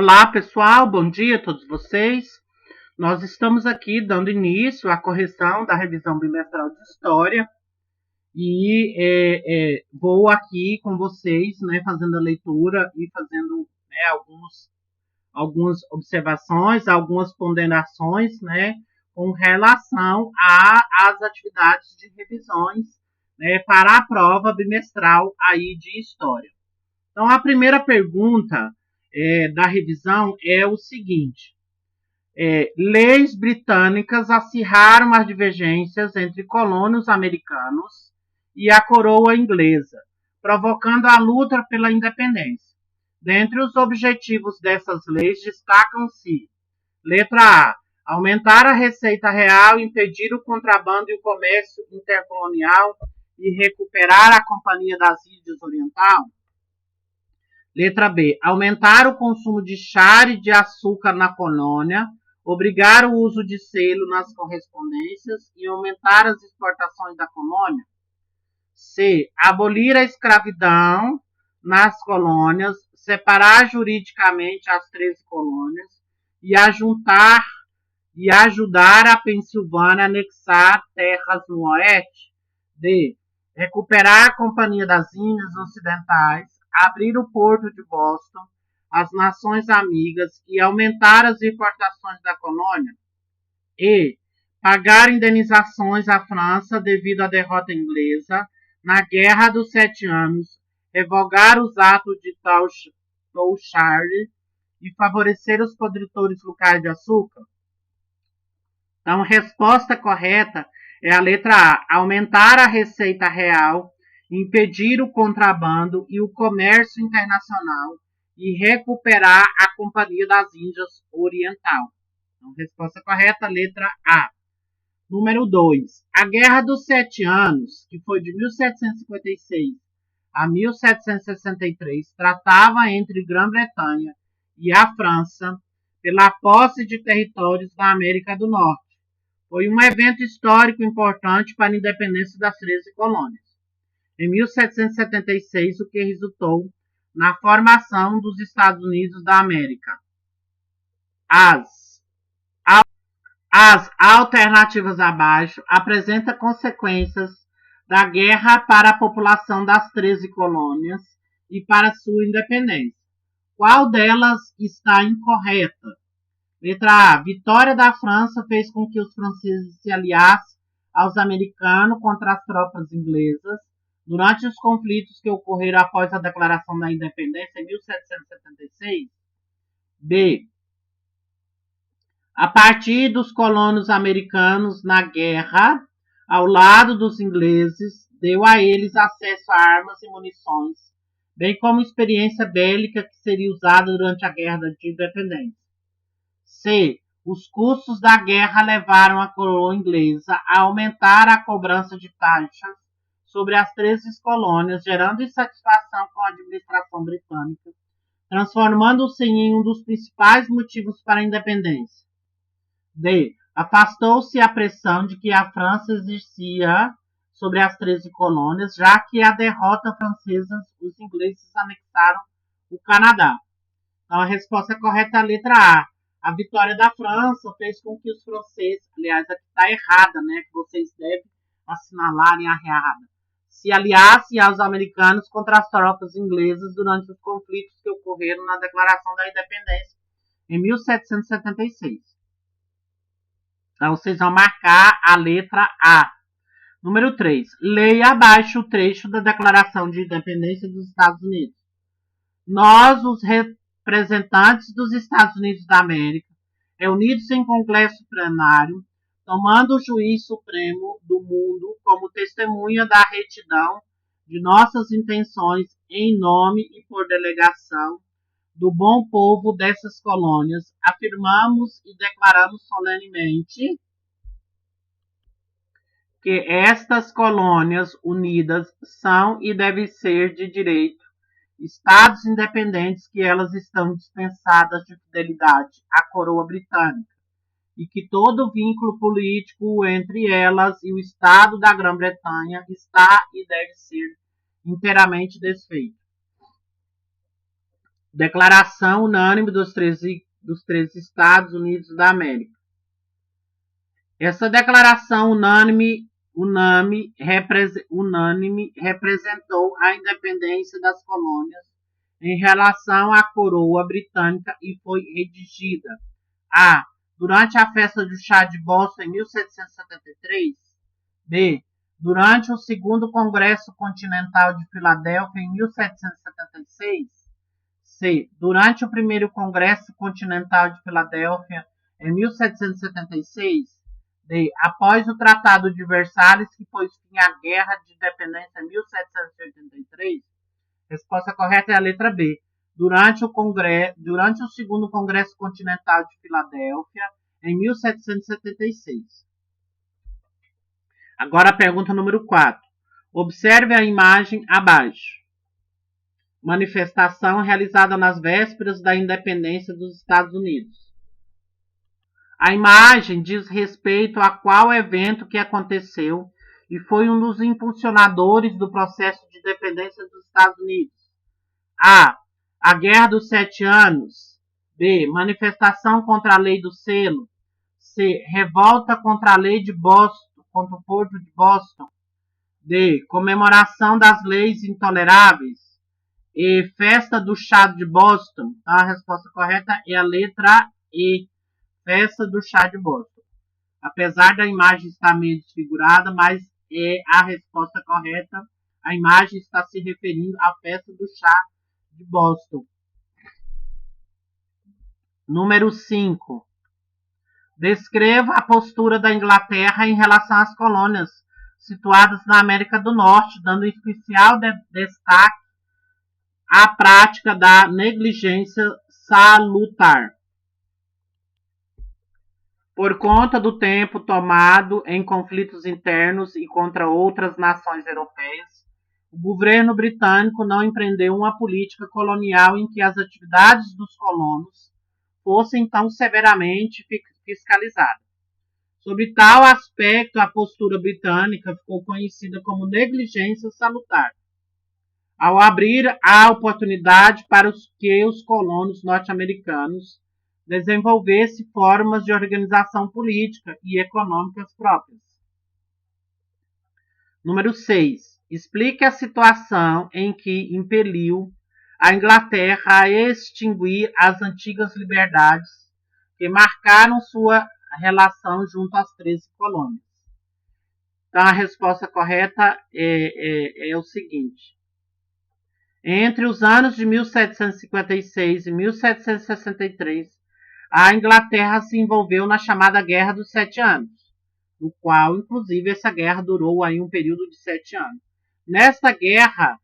Olá, pessoal, bom dia a todos vocês. Nós estamos aqui dando início à correção da revisão bimestral de História e vou aqui com vocês, fazendo a leitura e fazendo algumas observações, algumas ponderações, com relação às atividades de revisões, para a prova bimestral aí de História. Então, a primeira pergunta da revisão é o seguinte: leis britânicas acirraram as divergências entre colonos americanos e a coroa inglesa, provocando a luta pela independência. Dentre os objetivos dessas leis destacam-se: letra A, aumentar a receita real, impedir o contrabando e o comércio intercolonial e recuperar a Companhia das Índias Oriental. Letra B, aumentar o consumo de chá e de açúcar na colônia, obrigar o uso de selo nas correspondências e aumentar as exportações da colônia. C, abolir a escravidão nas colônias, separar juridicamente as 13 colônias e ajudar a Pensilvânia a anexar terras no oeste. D, recuperar a Companhia das Índias Ocidentais, abrir o porto de Boston às nações amigas e aumentar as importações da colônia. E pagar indenizações à França devido à derrota inglesa na Guerra dos 7 Anos, revogar os atos de Taoiseach e favorecer os produtores locais de açúcar. Então, a resposta correta é a letra A, aumentar a receita real, impedir o contrabando e o comércio internacional e recuperar a Companhia das Índias Oriental. Então, resposta correta, letra A. Número 2. A Guerra dos 7 Anos, que foi de 1756 a 1763, tratava entre Grã-Bretanha e a França pela posse de territórios da América do Norte. Foi um evento histórico importante para a independência das 13 colônias. Em 1776, o que resultou na formação dos Estados Unidos da América. As alternativas abaixo apresentam consequências da guerra para a população das 13 colônias e para sua independência. Qual delas está incorreta? Letra A. Vitória da França fez com que os franceses se aliassem aos americanos contra as tropas inglesas durante os conflitos que ocorreram após a declaração da independência em 1776. B. A partir dos colonos americanos na guerra, ao lado dos ingleses, deu a eles acesso a armas e munições, bem como experiência bélica que seria usada durante a guerra de independência. C. Os custos da guerra levaram a coroa inglesa a aumentar a cobrança de taxas sobre as 13 colônias, gerando insatisfação com a administração britânica, transformando-se em um dos principais motivos para a independência. D. Afastou-se a pressão de que a França exercia sobre as 13 colônias, já que a derrota francesa, os ingleses anexaram o Canadá. Então, a resposta correta é a letra A. A vitória da França fez com que os franceses, aliás, aqui está errada, que vocês devem assinalarem a errada, se aliassem aos americanos contra as tropas inglesas durante os conflitos que ocorreram na Declaração da Independência em 1776. Então, vocês vão marcar a letra A. Número 3. Leia abaixo o trecho da Declaração de Independência dos Estados Unidos. Nós, os representantes dos Estados Unidos da América, reunidos em congresso plenário, tomando o juiz supremo do mundo como testemunha da retidão de nossas intenções em nome e por delegação do bom povo dessas colônias, afirmamos e declaramos solenemente que estas colônias unidas são e devem ser de direito estados independentes, que elas estão dispensadas de fidelidade à coroa britânica e que todo vínculo político entre elas e o Estado da Grã-Bretanha está e deve ser inteiramente desfeito. Declaração unânime dos 13 Estados Unidos da América. Essa declaração unânime representou a independência das colônias em relação à coroa britânica e foi redigida a. Durante a festa do chá de Boston em 1773, b. Durante o segundo Congresso Continental de Filadélfia em 1776, c. Durante o primeiro Congresso Continental de Filadélfia em 1776, d. Após o Tratado de Versalhes, que pôs fim à Guerra de Independência em 1783, resposta correta é a letra B. Durante o segundo Congresso Continental de Filadélfia, em 1776. Agora a pergunta número 4. Observe a imagem abaixo. Manifestação realizada nas vésperas da independência dos Estados Unidos. A imagem diz respeito a qual evento que aconteceu e foi um dos impulsionadores do processo de independência dos Estados Unidos. A Guerra dos 7 Anos. B. Manifestação contra a lei do selo. C. Revolta contra a lei de Boston, contra o Porto de Boston. D. Comemoração das leis intoleráveis. E. Festa do chá de Boston. A resposta correta é a letra E. Festa do chá de Boston. Apesar da imagem estar meio desfigurada, mas é a resposta correta. A imagem está se referindo à festa do chá de Boston. Número 5. Descreva a postura da Inglaterra em relação às colônias situadas na América do Norte, dando especial destaque à prática da negligência salutar. Por conta do tempo tomado em conflitos internos e contra outras nações europeias, o governo britânico não empreendeu uma política colonial em que as atividades dos colonos fossem tão severamente fiscalizadas. Sobre tal aspecto, a postura britânica ficou conhecida como negligência salutar, ao abrir a oportunidade para que os colonos norte-americanos desenvolvessem formas de organização política e econômicas próprias. Número 6. Explique a situação em que impeliu a Inglaterra a extinguir as antigas liberdades que marcaram sua relação junto às 13 colônias. Então, a resposta correta é o seguinte. Entre os anos de 1756 e 1763, a Inglaterra se envolveu na chamada Guerra dos 7 Anos, no qual, inclusive, essa guerra durou aí um período de 7 anos. Nesta guerra,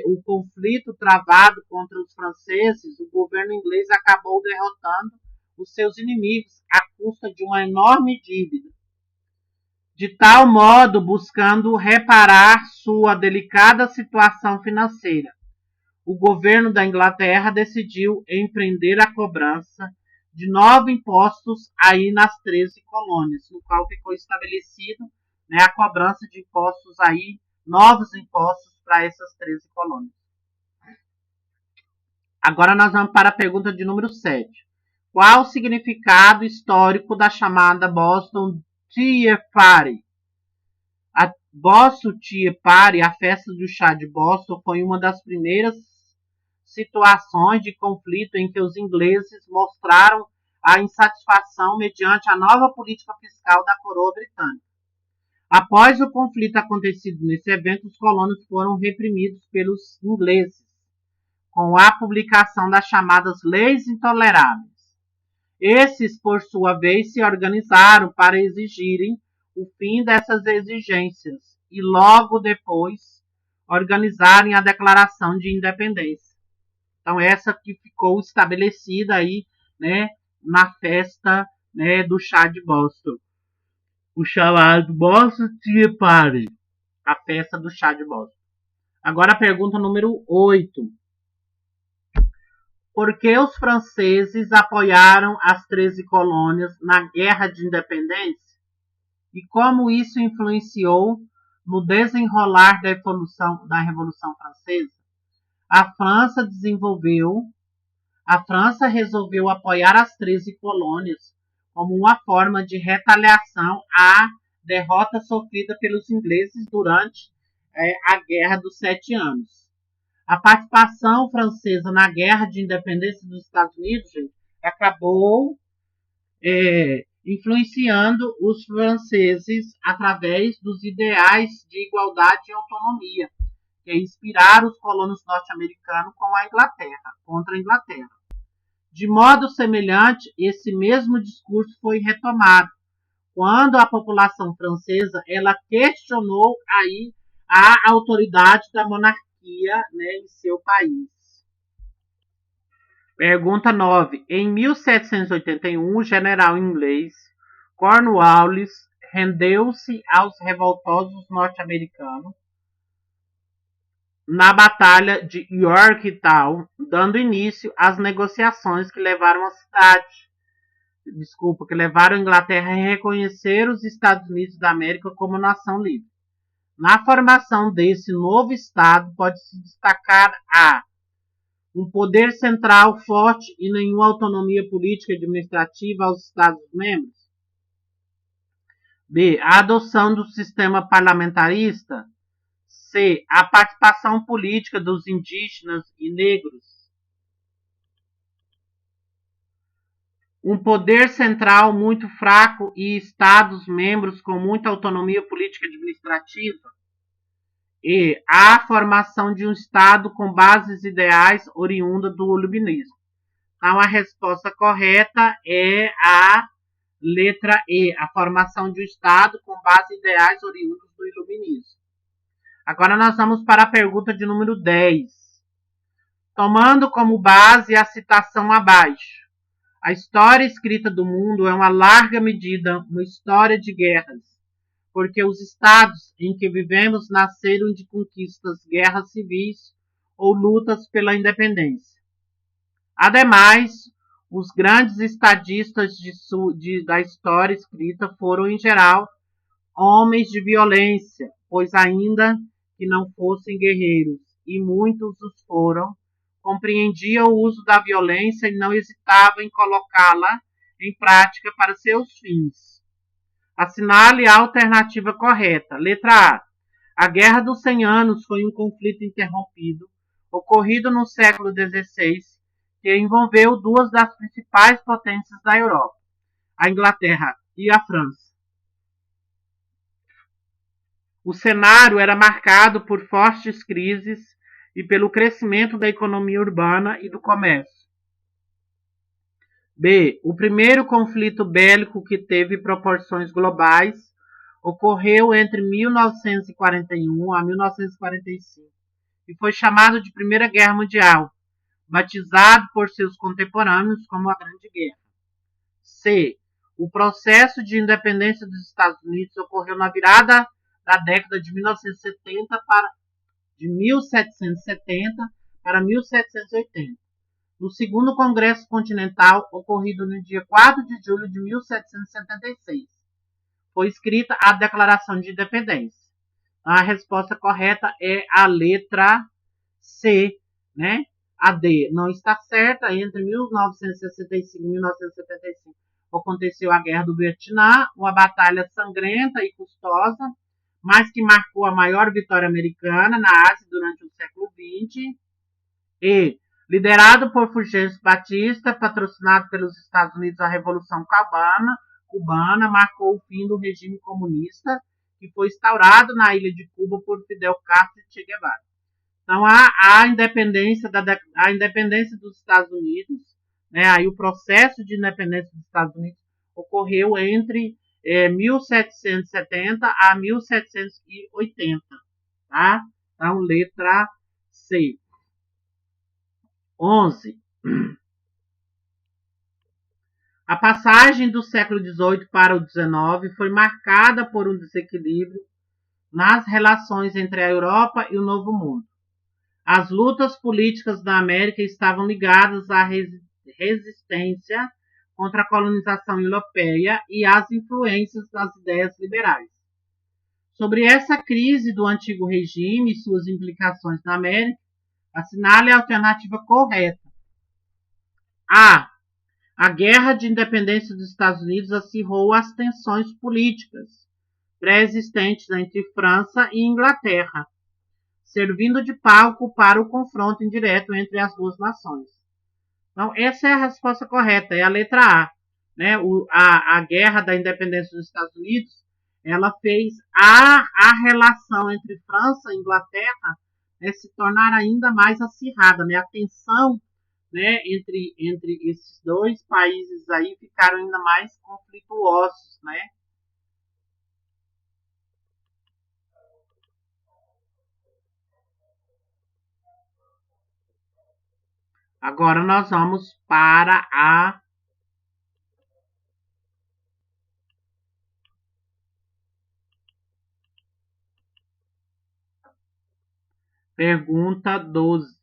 o conflito travado contra os franceses, o governo inglês acabou derrotando os seus inimigos à custa de uma enorme dívida, de tal modo buscando reparar sua delicada situação financeira. O governo da Inglaterra decidiu empreender a cobrança de novos impostos aí nas 13 colônias, no qual ficou estabelecido a cobrança de impostos aí, novos impostos para essas 13 colônias. Agora nós vamos para a pergunta de número 7. Qual o significado histórico da chamada Boston Tea Party? A Boston Tea Party, a festa do chá de Boston, foi uma das primeiras situações de conflito em que os ingleses mostraram a insatisfação mediante a nova política fiscal da coroa britânica. Após o conflito acontecido nesse evento, os colonos foram reprimidos pelos ingleses, com a publicação das chamadas leis intoleráveis. Esses, por sua vez, se organizaram para exigirem o fim dessas exigências e logo depois organizarem a Declaração de Independência. Então, essa que ficou estabelecida aí, na festa, do chá de Boston. O chamado Boston Tea Party, a festa do chá de Boston. Agora a pergunta número 8. Por que os franceses apoiaram as 13 colônias na Guerra de Independência? E como isso influenciou no desenrolar da Revolução Francesa? A França resolveu apoiar as 13 colônias como uma forma de retaliação à derrota sofrida pelos ingleses durante a Guerra dos 7 Anos. A participação francesa na Guerra de Independência dos Estados Unidos, gente, acabou influenciando os franceses através dos ideais de igualdade e autonomia, que inspiraram os colonos norte-americanos contra a Inglaterra. De modo semelhante, esse mesmo discurso foi retomado quando a população francesa ela questionou aí a autoridade da monarquia, né, em seu país. Pergunta 9. Em 1781, o general inglês Cornwallis rendeu-se aos revoltosos norte-americanos na Batalha de Yorktown, dando início às negociações que levaram a Inglaterra a reconhecer os Estados Unidos da América como nação livre. Na formação desse novo Estado pode-se destacar um poder central forte e nenhuma autonomia política e administrativa aos Estados-membros. B. A adoção do sistema parlamentarista. C. A participação política dos indígenas e negros. Um poder central muito fraco e Estados-membros com muita autonomia política e administrativa. E a formação de um Estado com bases ideais oriunda do iluminismo. Então, a resposta correta é a letra E, a formação de um Estado com bases ideais oriundas do iluminismo. Agora nós vamos para a pergunta de número 10. Tomando como base a citação abaixo, a história escrita do mundo é uma larga medida uma história de guerras, porque os estados em que vivemos nasceram de conquistas, guerras civis ou lutas pela independência. Ademais, os grandes estadistas da história escrita foram, em geral, homens de violência, pois ainda que não fossem guerreiros, e muitos os foram, compreendiam o uso da violência e não hesitavam em colocá-la em prática para seus fins. Assinale a alternativa correta. Letra A. A Guerra dos 100 Anos foi um conflito interrompido, ocorrido no século XVI, que envolveu duas das principais potências da Europa, a Inglaterra e a França. O cenário era marcado por fortes crises e pelo crescimento da economia urbana e do comércio. B. O primeiro conflito bélico que teve proporções globais ocorreu entre 1941 a 1945 e foi chamado de Primeira Guerra Mundial, batizado por seus contemporâneos como a Grande Guerra. C. O processo de independência dos Estados Unidos ocorreu na virada da década de 1770 para 1780, no segundo Congresso Continental, ocorrido no dia 4 de julho de 1776. Foi escrita a Declaração de Independência. A resposta correta é a letra C, né? A D não está certa. Entre 1965 e 1975 aconteceu a Guerra do Vietnã, uma batalha sangrenta e custosa, mas que marcou a maior vitória americana na Ásia durante o século XX. E, liderado por Fulgêncio Batista, patrocinado pelos Estados Unidos, a Revolução Cubana marcou o fim do regime comunista, que foi instaurado na ilha de Cuba por Fidel Castro e Che Guevara. Então, a independência dos Estados Unidos, né, aí o processo de independência dos Estados Unidos ocorreu entre 1770 a 1780, tá? Então, letra C. 11. A passagem do século XVIII para o XIX foi marcada por um desequilíbrio nas relações entre a Europa e o Novo Mundo. As lutas políticas da América estavam ligadas à resistência contra a colonização europeia e às influências das ideias liberais. Sobre essa crise do antigo regime e suas implicações na América, Assinale a alternativa correta. A. A Guerra de Independência dos Estados Unidos acirrou as tensões políticas pré-existentes entre França e Inglaterra, servindo de palco para o confronto indireto entre as duas nações. Então, essa é a resposta correta, é a letra A. Né? A Guerra da Independência dos Estados Unidos, ela fez a relação entre França e Inglaterra, né, se tornar ainda mais acirrada. Né? A tensão, né, entre esses dois países aí ficaram ainda mais conflituosos, né? Agora nós vamos para a pergunta 12.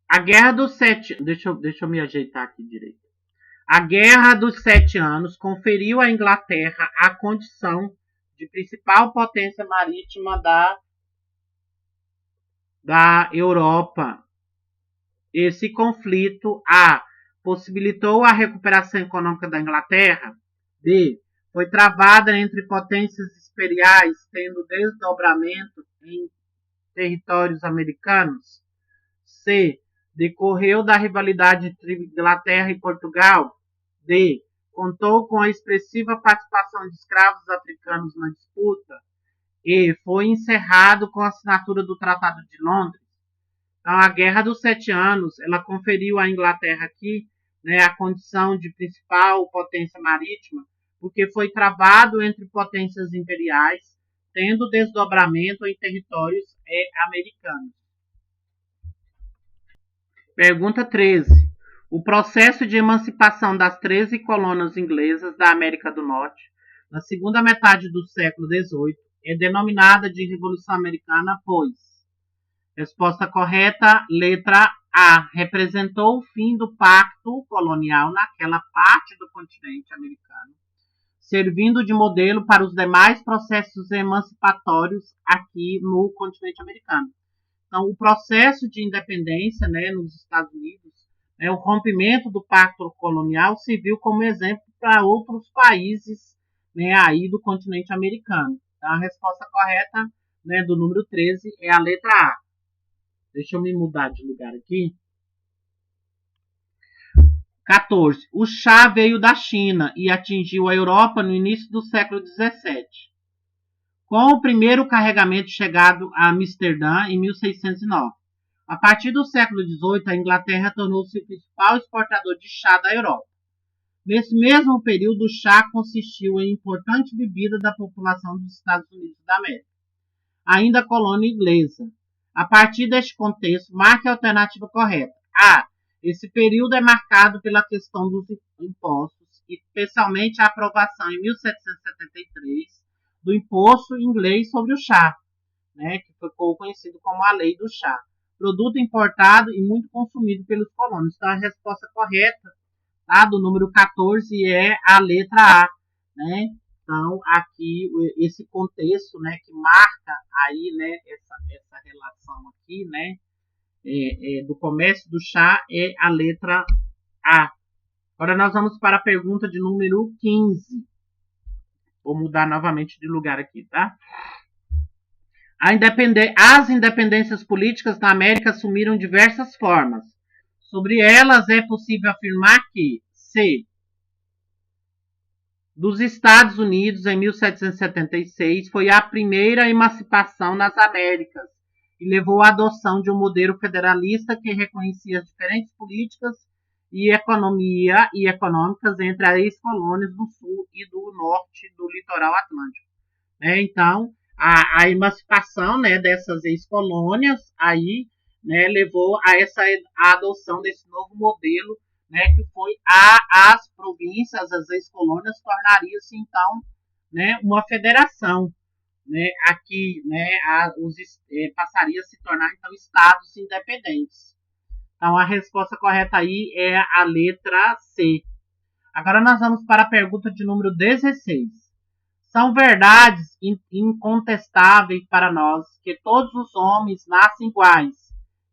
A Guerra dos Sete... Deixa eu me ajeitar aqui direito. A Guerra dos 7 Anos conferiu à Inglaterra a condição de principal potência marítima da Europa. Esse conflito A. Possibilitou a recuperação econômica da Inglaterra. B. Foi travada entre potências imperiais, tendo desdobramento em territórios americanos. C. Decorreu da rivalidade entre Inglaterra e Portugal. D. Contou com a expressiva participação de escravos africanos na disputa. E. Foi encerrado com a assinatura do Tratado de Londres. Então, a Guerra dos 7 Anos, ela conferiu à Inglaterra aqui, né, a condição de principal potência marítima, porque foi travado entre potências imperiais, tendo desdobramento em territórios americanos. Pergunta 13. O processo de emancipação das 13 colônias inglesas da América do Norte, na segunda metade do século XVIII, é denominada de Revolução Americana, pois... Resposta correta, letra A. Representou o fim do pacto colonial naquela parte do continente americano, servindo de modelo para os demais processos emancipatórios aqui no continente americano. Então, o processo de independência, né, nos Estados Unidos, né, o rompimento do pacto colonial serviu como exemplo para outros países, né, aí do continente americano. Então, a resposta correta, né, do número 13 é a letra A. Deixa eu me mudar de lugar aqui. 14. O chá veio da China e atingiu a Europa no início do século XVII, com o primeiro carregamento chegado a Amsterdã em 1609. A partir do século XVIII, a Inglaterra tornou-se o principal exportador de chá da Europa. Nesse mesmo período, o chá consistiu em importante bebida da população dos Estados Unidos da América, ainda colônia inglesa. A partir deste contexto, marque a alternativa correta. A. Esse período é marcado pela questão dos impostos, especialmente a aprovação em 1773 do imposto inglês sobre o chá, né, que ficou conhecido como a Lei do Chá. Produto importado e muito consumido pelos colonos. Então, a resposta correta, tá, do número 14 é a letra A, né? Então, aqui, esse contexto, né, que marca aí, né, essa relação aqui, né, do comércio do chá é a letra A. Agora nós vamos para a pergunta de número 15. Vou mudar novamente de lugar aqui, tá? As independências políticas na América assumiram diversas formas. Sobre elas é possível afirmar que C. Dos Estados Unidos, em 1776, foi a primeira emancipação nas Américas e levou à adoção de um modelo federalista que reconhecia as diferentes políticas e econômicas entre as ex-colônias do sul e do norte do litoral atlântico. Então, a emancipação, né, dessas ex-colônias aí, né, levou a adoção desse novo modelo, né, que foi as províncias, as ex-colônias, tornaria-se então, né, uma federação, né, aqui, né, passaria a se tornar então estados independentes. Então a resposta correta aí é a letra C. Agora nós vamos para a pergunta de número 16. São verdades incontestáveis para nós que todos os homens nascem iguais.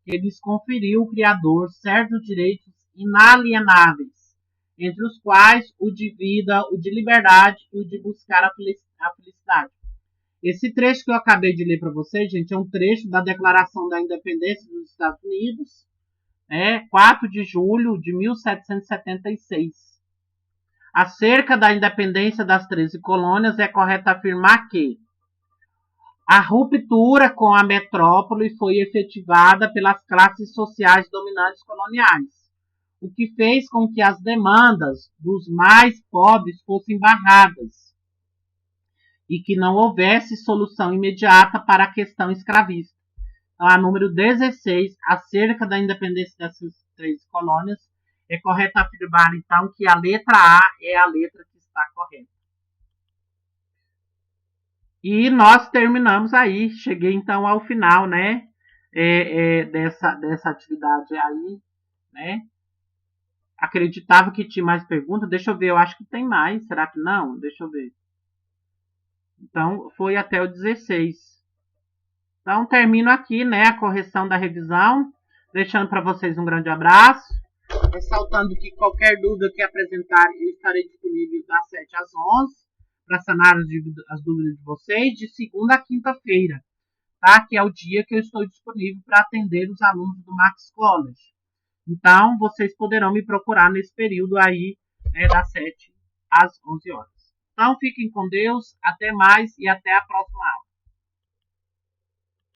Eles conferiu o Criador certos direitos inalienáveis, entre os quais o de vida, o de liberdade e o de buscar a felicidade. Esse trecho que eu acabei de ler para vocês, gente, é um trecho da Declaração da Independência dos Estados Unidos, 4 de julho de 1776. Acerca da independência das 13 colônias, é correto afirmar que a ruptura com a metrópole foi efetivada pelas classes sociais dominantes coloniais, o que fez com que as demandas dos mais pobres fossem barradas e que não houvesse solução imediata para a questão escravista. Então, a número 16, acerca da independência dessas 13 colônias, é correto afirmar, então, que a letra A é a letra que está correta. E nós terminamos aí, cheguei então ao final, né, dessa atividade aí, né. Acreditava que tinha mais perguntas, deixa eu ver, eu acho que tem mais, será que não? Deixa eu ver. Então, foi até o 16. Então, termino aqui, né, a correção da revisão, deixando para vocês um grande abraço, ressaltando que qualquer dúvida que apresentarem, eu estarei disponível das 7 às 11, para sanar as dúvidas de vocês, de segunda a quinta-feira, tá? Que é o dia que eu estou disponível para atender os alunos do Max College. Então, vocês poderão me procurar nesse período aí, das 7 às 11 horas. Então, fiquem com Deus, até mais e até a próxima aula.